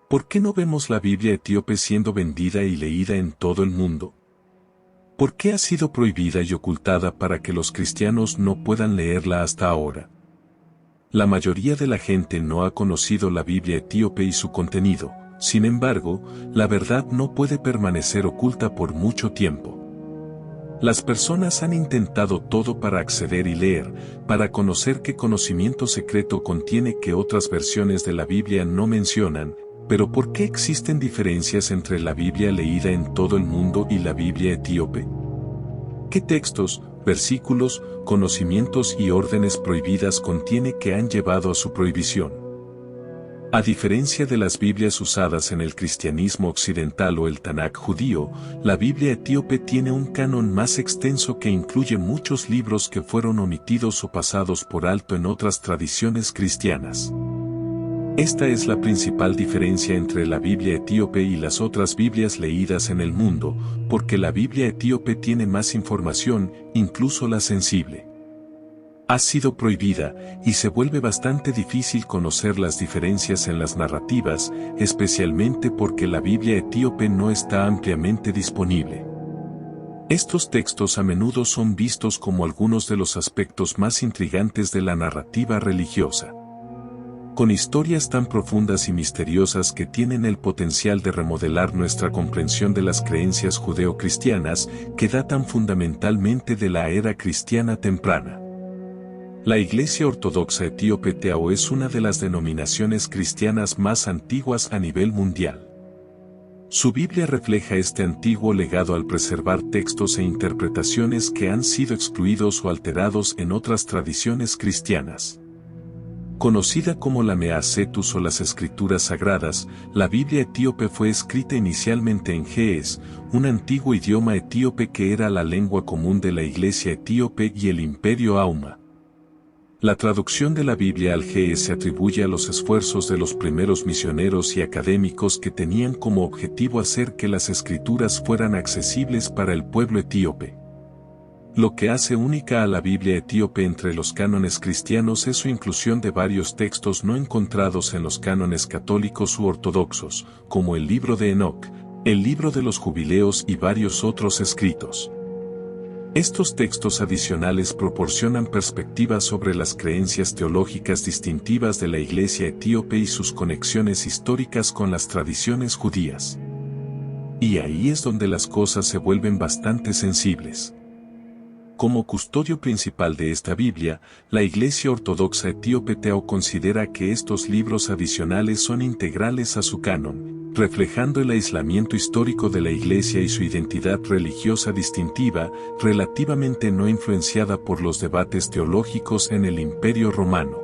¿Por qué no vemos la Biblia etíope siendo vendida y leída en todo el mundo? ¿Por qué ha sido prohibida y ocultada para que los cristianos no puedan leerla hasta ahora? La mayoría de la gente no ha conocido la Biblia etíope y su contenido. Sin embargo, la verdad no puede permanecer oculta por mucho tiempo. Las personas han intentado todo para acceder y leer, para conocer qué conocimiento secreto contiene que otras versiones de la Biblia no mencionan, pero ¿por qué existen diferencias entre la Biblia leída en todo el mundo y la Biblia etíope? ¿Qué textos, versículos, conocimientos y órdenes prohibidas contiene que han llevado a su prohibición? A diferencia de las Biblias usadas en el cristianismo occidental o el Tanaj judío, la Biblia etíope tiene un canon más extenso que incluye muchos libros que fueron omitidos o pasados por alto en otras tradiciones cristianas. Esta es la principal diferencia entre la Biblia etíope y las otras Biblias leídas en el mundo, porque la Biblia etíope tiene más información, incluso la sensible. Ha sido prohibida, y se vuelve bastante difícil conocer las diferencias en las narrativas, especialmente porque la Biblia etíope no está ampliamente disponible. Estos textos a menudo son vistos como algunos de los aspectos más intrigantes de la narrativa religiosa. Con historias tan profundas y misteriosas que tienen el potencial de remodelar nuestra comprensión de las creencias judeo-cristianas, que datan fundamentalmente de la era cristiana temprana. La Iglesia Ortodoxa Etíope TAO es una de las denominaciones cristianas más antiguas a nivel mundial. Su Biblia refleja este antiguo legado al preservar textos e interpretaciones que han sido excluidos o alterados en otras tradiciones cristianas. Conocida como la Mea Cetus o las Escrituras Sagradas, la Biblia etíope fue escrita inicialmente en ge'ez, un antiguo idioma etíope que era la lengua común de la Iglesia etíope y el Imperio Auma. La traducción de la Biblia al ge'ez se atribuye a los esfuerzos de los primeros misioneros y académicos que tenían como objetivo hacer que las escrituras fueran accesibles para el pueblo etíope. Lo que hace única a la Biblia etíope entre los cánones cristianos es su inclusión de varios textos no encontrados en los cánones católicos u ortodoxos, como el libro de Enoc, el libro de los jubileos y varios otros escritos. Estos textos adicionales proporcionan perspectivas sobre las creencias teológicas distintivas de la Iglesia etíope y sus conexiones históricas con las tradiciones judías. Y ahí es donde las cosas se vuelven bastante sensibles. Como custodio principal de esta Biblia, la Iglesia Ortodoxa Etíope TAO considera que estos libros adicionales son integrales a su canon, reflejando el aislamiento histórico de la Iglesia y su identidad religiosa distintiva, relativamente no influenciada por los debates teológicos en el Imperio Romano.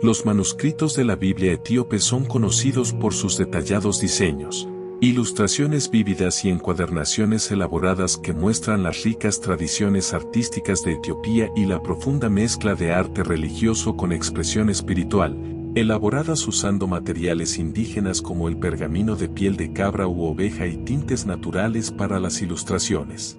Los manuscritos de la Biblia etíope son conocidos por sus detallados diseños, ilustraciones vívidas y encuadernaciones elaboradas que muestran las ricas tradiciones artísticas de Etiopía y la profunda mezcla de arte religioso con expresión espiritual, elaboradas usando materiales indígenas como el pergamino de piel de cabra u oveja y tintes naturales para las ilustraciones.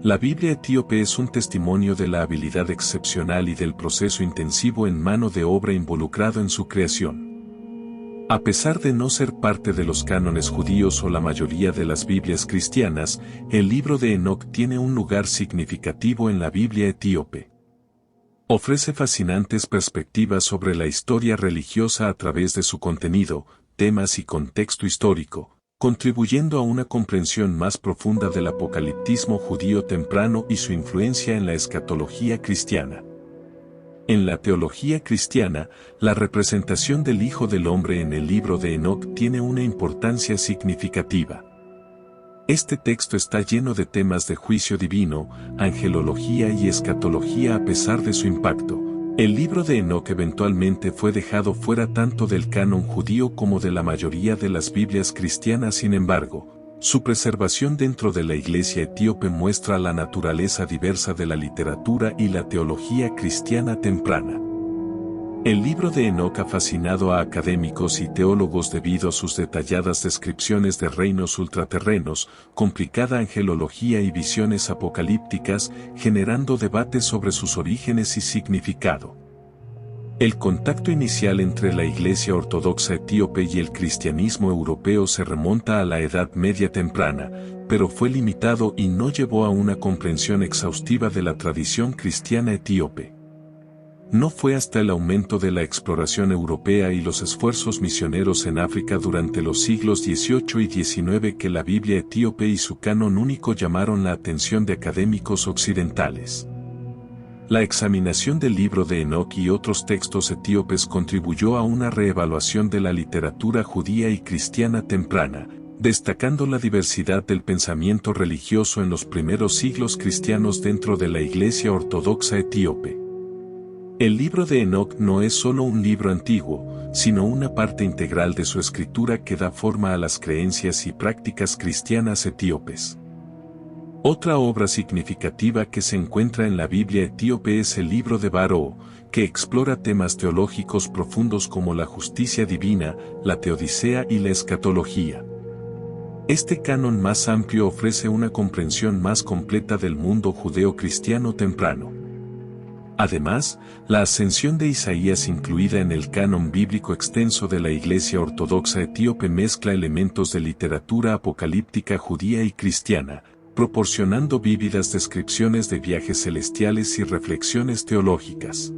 La Biblia etíope es un testimonio de la habilidad excepcional y del proceso intensivo en mano de obra involucrado en su creación. A pesar de no ser parte de los cánones judíos o la mayoría de las Biblias cristianas, el libro de Enoc tiene un lugar significativo en la Biblia etíope. Ofrece fascinantes perspectivas sobre la historia religiosa a través de su contenido, temas y contexto histórico, contribuyendo a una comprensión más profunda del apocaliptismo judío temprano y su influencia en la escatología cristiana. En la teología cristiana, la representación del Hijo del Hombre en el libro de Enoc tiene una importancia significativa. Este texto está lleno de temas de juicio divino, angelología y escatología a pesar de su impacto. El libro de Enoc eventualmente fue dejado fuera tanto del canon judío como de la mayoría de las Biblias cristianas. Sin embargo, su preservación dentro de la Iglesia etíope muestra la naturaleza diversa de la literatura y la teología cristiana temprana. El libro de Enoc ha fascinado a académicos y teólogos debido a sus detalladas descripciones de reinos ultraterrenos, complicada angelología y visiones apocalípticas, generando debates sobre sus orígenes y significado. El contacto inicial entre la Iglesia Ortodoxa etíope y el cristianismo europeo se remonta a la Edad Media temprana, pero fue limitado y no llevó a una comprensión exhaustiva de la tradición cristiana etíope. No fue hasta el aumento de la exploración europea y los esfuerzos misioneros en África durante los siglos XVIII y XIX que la Biblia etíope y su canon único llamaron la atención de académicos occidentales. La examinación del libro de Enoc y otros textos etíopes contribuyó a una reevaluación de la literatura judía y cristiana temprana, destacando la diversidad del pensamiento religioso en los primeros siglos cristianos dentro de la Iglesia Ortodoxa etíope. El libro de Enoc no es solo un libro antiguo, sino una parte integral de su escritura que da forma a las creencias y prácticas cristianas etíopes. Otra obra significativa que se encuentra en la Biblia etíope es el libro de Baró, que explora temas teológicos profundos como la justicia divina, la teodicea y la escatología. Este canon más amplio ofrece una comprensión más completa del mundo judeo-cristiano temprano. Además, la ascensión de Isaías incluida en el canon bíblico extenso de la Iglesia Ortodoxa etíope mezcla elementos de literatura apocalíptica judía y cristiana, proporcionando vívidas descripciones de viajes celestiales y reflexiones teológicas.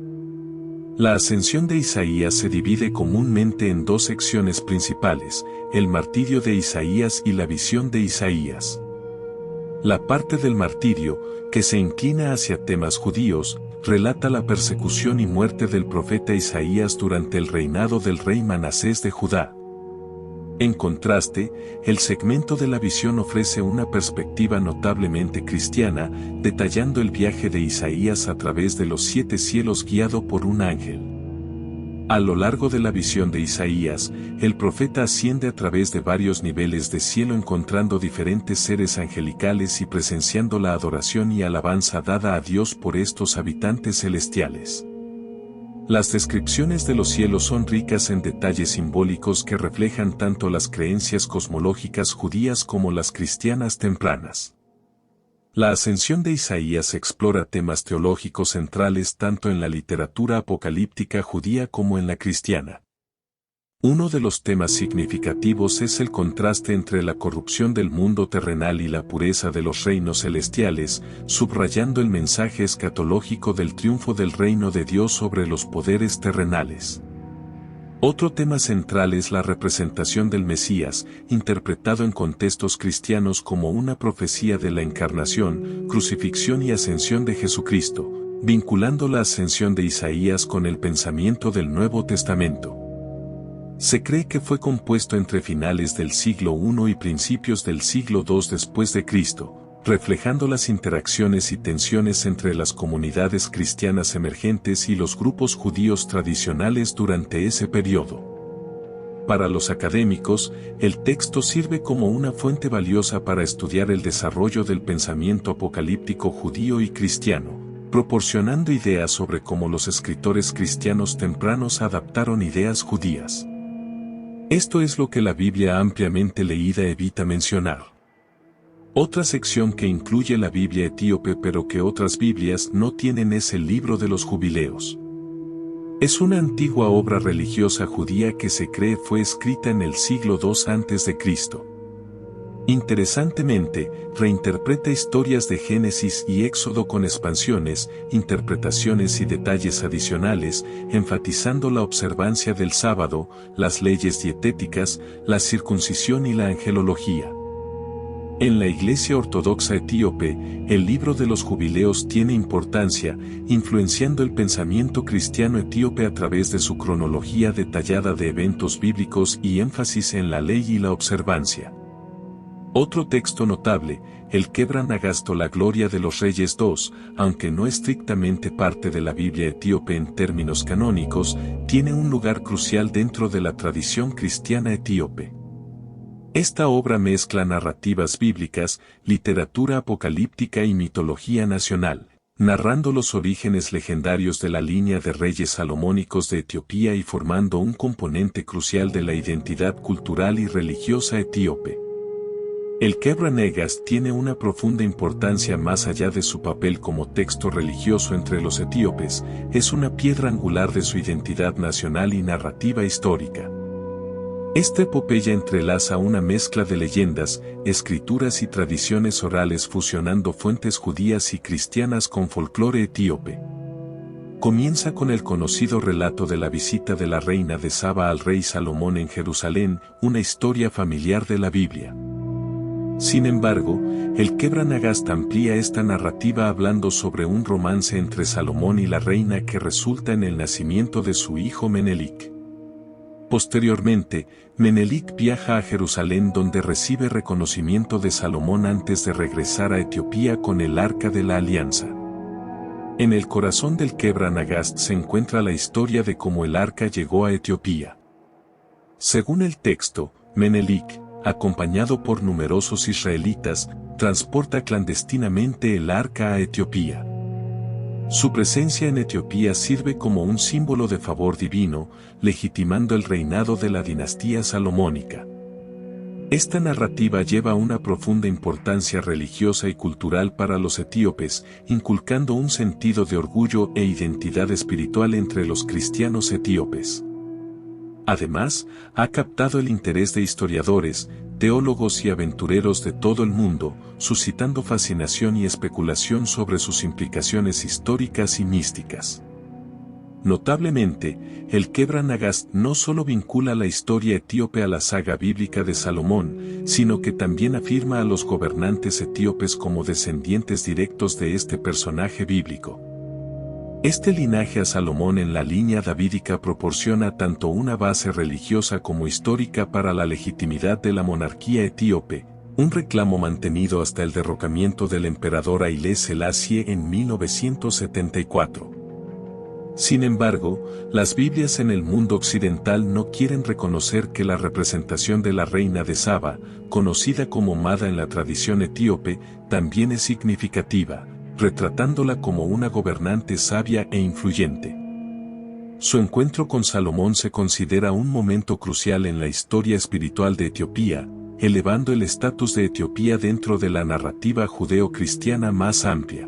La ascensión de Isaías se divide comúnmente en dos secciones principales, el martirio de Isaías y la visión de Isaías. La parte del martirio, que se inclina hacia temas judíos, relata la persecución y muerte del profeta Isaías durante el reinado del rey Manasés de Judá. En contraste, el segmento de la visión ofrece una perspectiva notablemente cristiana, detallando el viaje de Isaías a través de los 7 cielos guiado por un ángel. A lo largo de la visión de Isaías, el profeta asciende a través de varios niveles de cielo encontrando diferentes seres angelicales y presenciando la adoración y alabanza dada a Dios por estos habitantes celestiales. Las descripciones de los cielos son ricas en detalles simbólicos que reflejan tanto las creencias cosmológicas judías como las cristianas tempranas. La ascensión de Isaías explora temas teológicos centrales tanto en la literatura apocalíptica judía como en la cristiana. Uno de los temas significativos es el contraste entre la corrupción del mundo terrenal y la pureza de los reinos celestiales, subrayando el mensaje escatológico del triunfo del reino de Dios sobre los poderes terrenales. Otro tema central es la representación del Mesías, interpretado en contextos cristianos como una profecía de la encarnación, crucifixión y ascensión de Jesucristo, vinculando la ascensión de Isaías con el pensamiento del Nuevo Testamento. Se cree que fue compuesto entre finales del siglo I y principios del siglo II después de Cristo, reflejando las interacciones y tensiones entre las comunidades cristianas emergentes y los grupos judíos tradicionales durante ese periodo. Para los académicos, el texto sirve como una fuente valiosa para estudiar el desarrollo del pensamiento apocalíptico judío y cristiano, proporcionando ideas sobre cómo los escritores cristianos tempranos adaptaron ideas judías. Esto es lo que la Biblia ampliamente leída evita mencionar. Otra sección que incluye la Biblia etíope pero que otras Biblias no tienen es el libro de los jubileos. Es una antigua obra religiosa judía que se cree fue escrita en el siglo II a.C. Interesantemente, reinterpreta historias de Génesis y Éxodo con expansiones, interpretaciones y detalles adicionales, enfatizando la observancia del sábado, las leyes dietéticas, la circuncisión y la angelología. En la Iglesia Ortodoxa etíope, el libro de los jubileos tiene importancia, influenciando el pensamiento cristiano etíope a través de su cronología detallada de eventos bíblicos y énfasis en la ley y la observancia. Otro texto notable, el Quebran Agasto la Gloria de los Reyes II, aunque no estrictamente parte de la Biblia etíope en términos canónicos, tiene un lugar crucial dentro de la tradición cristiana etíope. Esta obra mezcla narrativas bíblicas, literatura apocalíptica y mitología nacional, narrando los orígenes legendarios de la línea de reyes salomónicos de Etiopía y formando un componente crucial de la identidad cultural y religiosa etíope. El Kebra Nagast tiene una profunda importancia más allá de su papel como texto religioso entre los etíopes, es una piedra angular de su identidad nacional y narrativa histórica. Esta epopeya entrelaza una mezcla de leyendas, escrituras y tradiciones orales fusionando fuentes judías y cristianas con folclore etíope. Comienza con el conocido relato de la visita de la reina de Saba al rey Salomón en Jerusalén, una historia familiar de la Biblia. Sin embargo, el Kebra Nagast amplía esta narrativa hablando sobre un romance entre Salomón y la reina que resulta en el nacimiento de su hijo Menelik. Posteriormente, Menelik viaja a Jerusalén donde recibe reconocimiento de Salomón antes de regresar a Etiopía con el Arca de la Alianza. En el corazón del Kebra Nagast se encuentra la historia de cómo el arca llegó a Etiopía. Según el texto, Menelik, acompañado por numerosos israelitas, transporta clandestinamente el arca a Etiopía. Su presencia en Etiopía sirve como un símbolo de favor divino, legitimando el reinado de la dinastía salomónica. Esta narrativa lleva una profunda importancia religiosa y cultural para los etíopes, inculcando un sentido de orgullo e identidad espiritual entre los cristianos etíopes. Además, ha captado el interés de historiadores, teólogos y aventureros de todo el mundo, suscitando fascinación y especulación sobre sus implicaciones históricas y místicas. Notablemente, el Kebra Nagast no solo vincula la historia etíope a la saga bíblica de Salomón, sino que también afirma a los gobernantes etíopes como descendientes directos de este personaje bíblico. Este linaje a Salomón en la línea davídica proporciona tanto una base religiosa como histórica para la legitimidad de la monarquía etíope, un reclamo mantenido hasta el derrocamiento del emperador Haile Selassie en 1974. Sin embargo, las Biblias en el mundo occidental no quieren reconocer que la representación de la reina de Saba, conocida como Mada en la tradición etíope, también es significativa, retratándola como una gobernante sabia e influyente. Su encuentro con Salomón se considera un momento crucial en la historia espiritual de Etiopía, elevando el estatus de Etiopía dentro de la narrativa judeo-cristiana más amplia.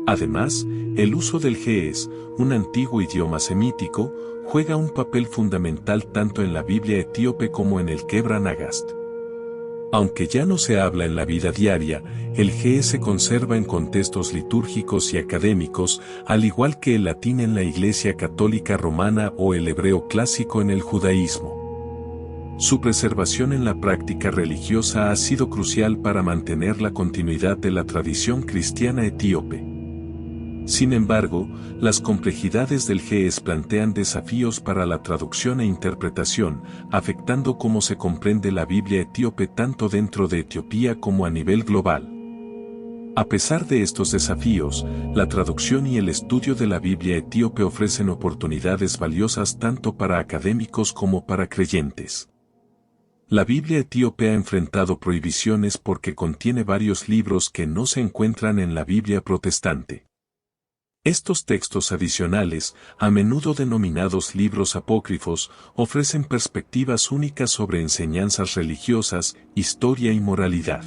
Además, el uso del ge'ez, un antiguo idioma semítico, juega un papel fundamental tanto en la Biblia etíope como en el Kebra Nagast. Aunque ya no se habla en la vida diaria, el ge'ez se conserva en contextos litúrgicos y académicos, al igual que el latín en la Iglesia Católica Romana o el hebreo clásico en el judaísmo. Su preservación en la práctica religiosa ha sido crucial para mantener la continuidad de la tradición cristiana etíope. Sin embargo, las complejidades del ge'ez plantean desafíos para la traducción e interpretación, afectando cómo se comprende la Biblia etíope tanto dentro de Etiopía como a nivel global. A pesar de estos desafíos, la traducción y el estudio de la Biblia etíope ofrecen oportunidades valiosas tanto para académicos como para creyentes. La Biblia etíope ha enfrentado prohibiciones porque contiene varios libros que no se encuentran en la Biblia protestante. Estos textos adicionales, a menudo denominados libros apócrifos, ofrecen perspectivas únicas sobre enseñanzas religiosas, historia y moralidad.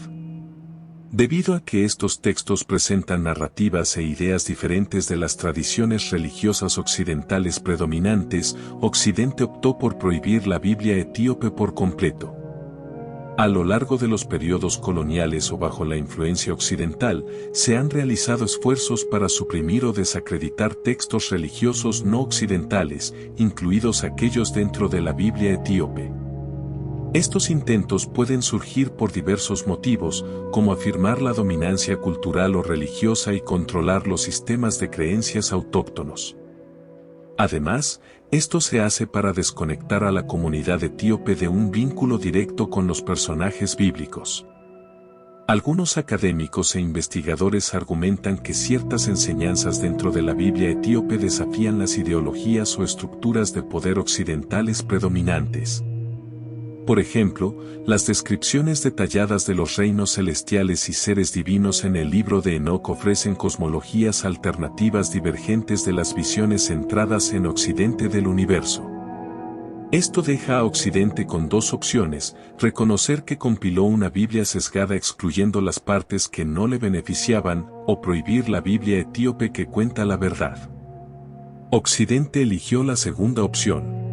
Debido a que estos textos presentan narrativas e ideas diferentes de las tradiciones religiosas occidentales predominantes, Occidente optó por prohibir la Biblia etíope por completo. A lo largo de los periodos coloniales o bajo la influencia occidental, se han realizado esfuerzos para suprimir o desacreditar textos religiosos no occidentales, incluidos aquellos dentro de la Biblia etíope. Estos intentos pueden surgir por diversos motivos, como afirmar la dominancia cultural o religiosa y controlar los sistemas de creencias autóctonos. Además, esto se hace para desconectar a la comunidad etíope de un vínculo directo con los personajes bíblicos. Algunos académicos e investigadores argumentan que ciertas enseñanzas dentro de la Biblia etíope desafían las ideologías o estructuras de poder occidentales predominantes. Por ejemplo, las descripciones detalladas de los reinos celestiales y seres divinos en el libro de Enoc ofrecen cosmologías alternativas divergentes de las visiones centradas en Occidente del universo. Esto deja a Occidente con dos opciones: reconocer que compiló una Biblia sesgada excluyendo las partes que no le beneficiaban, o prohibir la Biblia etíope que cuenta la verdad. Occidente eligió la segunda opción.